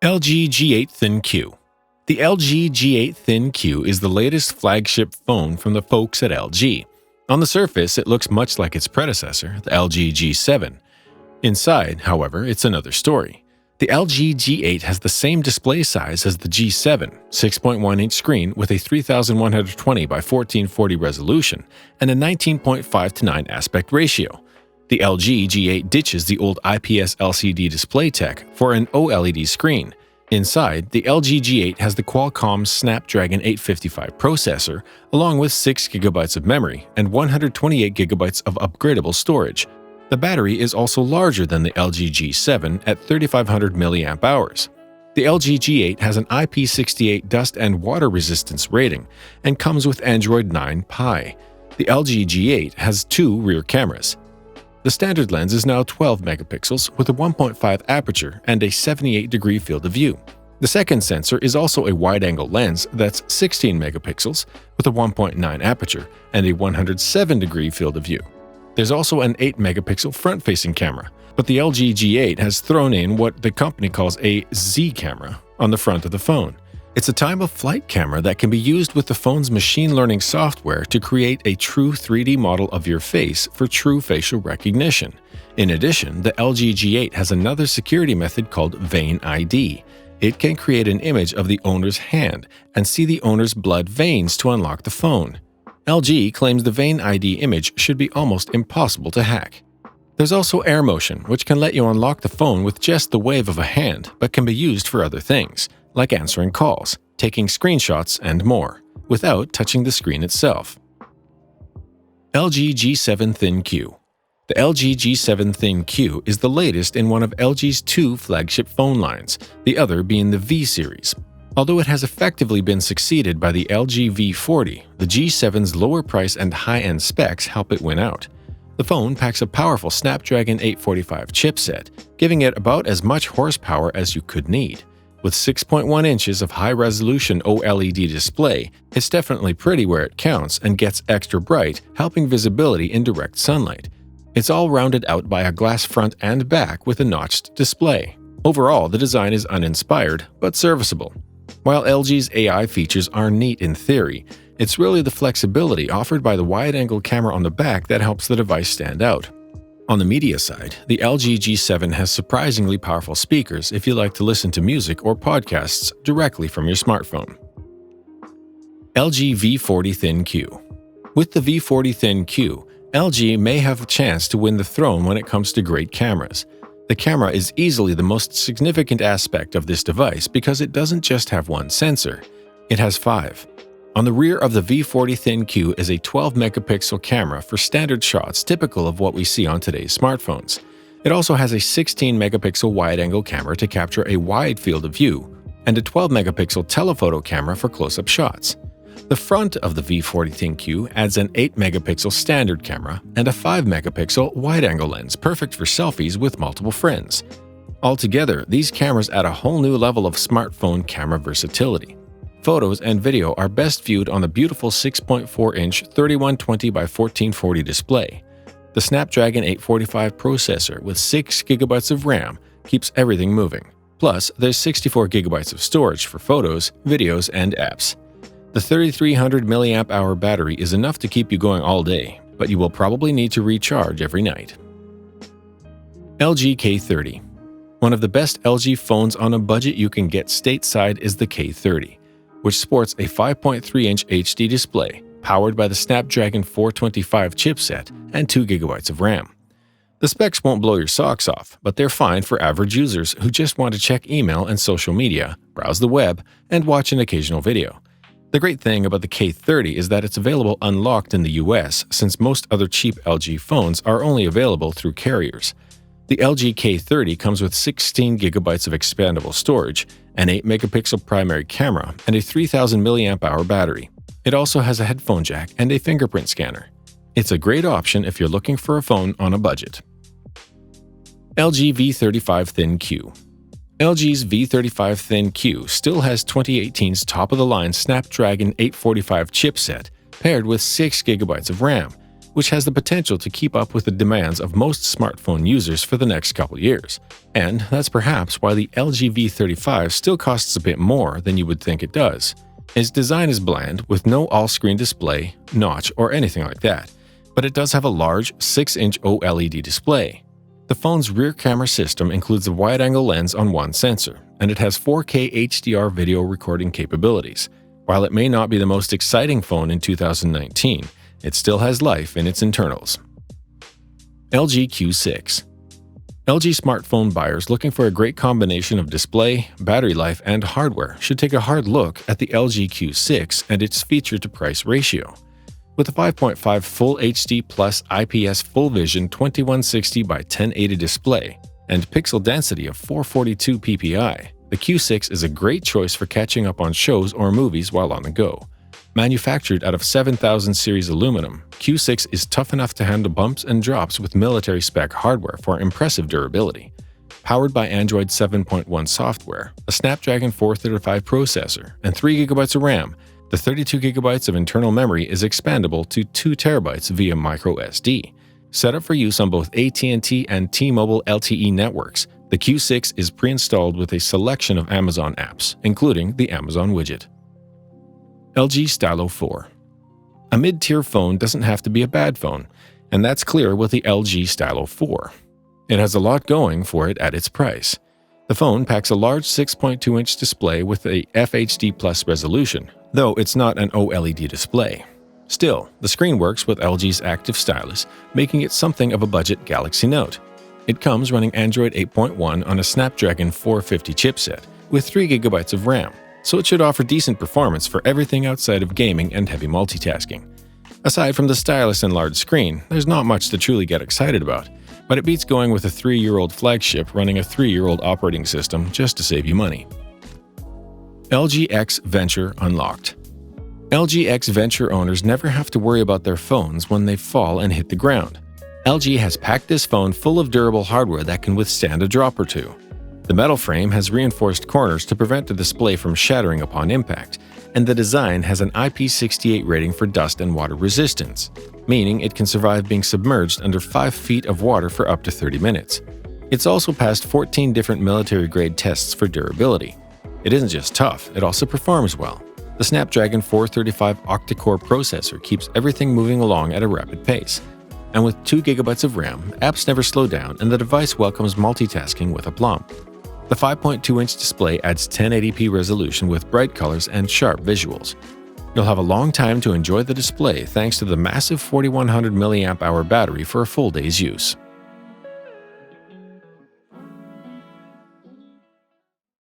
LG G8 ThinQ. The LG G8 ThinQ is the latest flagship phone from the folks at LG. On the surface, it looks much like its predecessor, the LG G7. Inside, however, it's another story. The LG G8 has the same display size as the G7, 6.1-inch screen with a 3120 by 1440 resolution and a 19.5:9 aspect ratio. The LG G8 ditches the old IPS LCD display tech for an OLED screen. Inside, the LG G8 has the Qualcomm Snapdragon 855 processor, along with 6GB of memory and 128GB of upgradable storage. The battery is also larger than the LG G7 at 3500 mAh. The LG G8 has an IP68 dust and water resistance rating and comes with Android 9 Pie. The LG G8 has two rear cameras. The standard lens is now 12 megapixels with a 1.5 aperture and a 78-degree field of view. The second sensor is also a wide-angle lens that's 16 megapixels with a 1.9 aperture and a 107-degree field of view. There's also an 8-megapixel front-facing camera, but the LG G8 has thrown in what the company calls a Z camera on the front of the phone. It's a time-of-flight camera that can be used with the phone's machine learning software to create a true 3D model of your face for true facial recognition. In addition, the LG G8 has another security method called Vein ID. It can create an image of the owner's hand and see the owner's blood veins to unlock the phone. LG claims the Vein ID image should be almost impossible to hack. There's also Air Motion, which can let you unlock the phone with just the wave of a hand, but can be used for other things, like answering calls, taking screenshots, and more, without touching the screen itself. LG G7 ThinQ. The LG G7 ThinQ is the latest in one of LG's two flagship phone lines, the other being the V series. Although it has effectively been succeeded by the LG V40, the G7's lower price and high-end specs help it win out. The phone packs a powerful Snapdragon 845 chipset, giving it about as much horsepower as you could need. With 6.1 inches of high-resolution OLED display, it's definitely pretty where it counts and gets extra bright, helping visibility in direct sunlight. It's all rounded out by a glass front and back with a notched display. Overall, the design is uninspired, but serviceable. While LG's AI features are neat in theory, it's really the flexibility offered by the wide-angle camera on the back that helps the device stand out. On the media side, the LG G7 has surprisingly powerful speakers if you like to listen to music or podcasts directly from your smartphone. LG V40 ThinQ. With the V40 ThinQ, LG may have a chance to win the throne when it comes to great cameras. The camera is easily the most significant aspect of this device because it doesn't just have one sensor. It has 5. On the rear of the V40 ThinQ is a 12-megapixel camera for standard shots typical of what we see on today's smartphones. It also has a 16-megapixel wide-angle camera to capture a wide field of view, and a 12-megapixel telephoto camera for close-up shots. The front of the V40 ThinQ adds an 8-megapixel standard camera and a 5-megapixel wide-angle lens perfect for selfies with multiple friends. Altogether, these cameras add a whole new level of smartphone camera versatility. Photos and video are best viewed on the beautiful 6.4-inch 3120 by 1440 display. The Snapdragon 845 processor with 6GB of RAM keeps everything moving. Plus, there's 64GB of storage for photos, videos, and apps. The 3300 mAh battery is enough to keep you going all day, but you will probably need to recharge every night. LG K30. One of the best LG phones on a budget you can get stateside is the K30, which sports a 5.3-inch HD display powered by the Snapdragon 425 chipset and 2GB of RAM. The specs won't blow your socks off, but they're fine for average users who just want to check email and social media, browse the web, and watch an occasional video. The great thing about the K30 is that it's available unlocked in the US, since most other cheap LG phones are only available through carriers. The LG K30 comes with 16GB of expandable storage, an 8-megapixel primary camera, and a 3000 mAh battery. It also has a headphone jack and a fingerprint scanner. It's a great option if you're looking for a phone on a budget. LG V35 ThinQ. LG's V35 ThinQ still has 2018's top-of-the-line Snapdragon 845 chipset paired with 6GB of RAM, which has the potential to keep up with the demands of most smartphone users for the next couple years. And that's perhaps why the LG V35 still costs a bit more than you would think it does. Its design is bland, with no all-screen display, notch, or anything like that, but it does have a large 6-inch OLED display. The phone's rear camera system includes a wide-angle lens on one sensor, and it has 4K HDR video recording capabilities. While it may not be the most exciting phone in 2019, it still has life in its internals. LG Q6. LG smartphone buyers looking for a great combination of display, battery life, and hardware should take a hard look at the LG Q6 and its feature-to-price ratio. With a 5.5 Full HD Plus IPS Full Vision 2160 by 1080 display and pixel density of 442 ppi, the Q6 is a great choice for catching up on shows or movies while on the go. Manufactured out of 7000 series aluminum, Q6 is tough enough to handle bumps and drops with military-spec hardware for impressive durability. Powered by Android 7.1 software, a Snapdragon 435 processor, and 3GB of RAM, the 32GB of internal memory is expandable to 2TB via microSD. Set up for use on both AT&T and T-Mobile LTE networks, the Q6 is pre-installed with a selection of Amazon apps, including the Amazon widget. LG Stylo 4. A mid-tier phone doesn't have to be a bad phone, and that's clear with the LG Stylo 4. It has a lot going for it at its price. The phone packs a large 6.2-inch display with a FHD Plus resolution, though it's not an OLED display. Still, the screen works with LG's active stylus, making it something of a budget Galaxy Note. It comes running Android 8.1 on a Snapdragon 450 chipset with 3GB of RAM, so it should offer decent performance for everything outside of gaming and heavy multitasking. Aside from the stylus and large screen, there's not much to truly get excited about, but it beats going with a 3-year-old flagship running a 3-year-old operating system just to save you money. LG X Venture Unlocked. LG X Venture owners never have to worry about their phones when they fall and hit the ground. LG has packed this phone full of durable hardware that can withstand a drop or two. The metal frame has reinforced corners to prevent the display from shattering upon impact, and the design has an IP68 rating for dust and water resistance, meaning it can survive being submerged under 5 feet of water for up to 30 minutes. It's also passed 14 different military-grade tests for durability. It isn't just tough, it also performs well. The Snapdragon 435 octa-core processor keeps everything moving along at a rapid pace. And with 2GB of RAM, apps never slow down and the device welcomes multitasking with aplomb. The 5.2-inch display adds 1080p resolution with bright colors and sharp visuals. You'll have a long time to enjoy the display thanks to the massive 4100 mAh battery for a full day's use.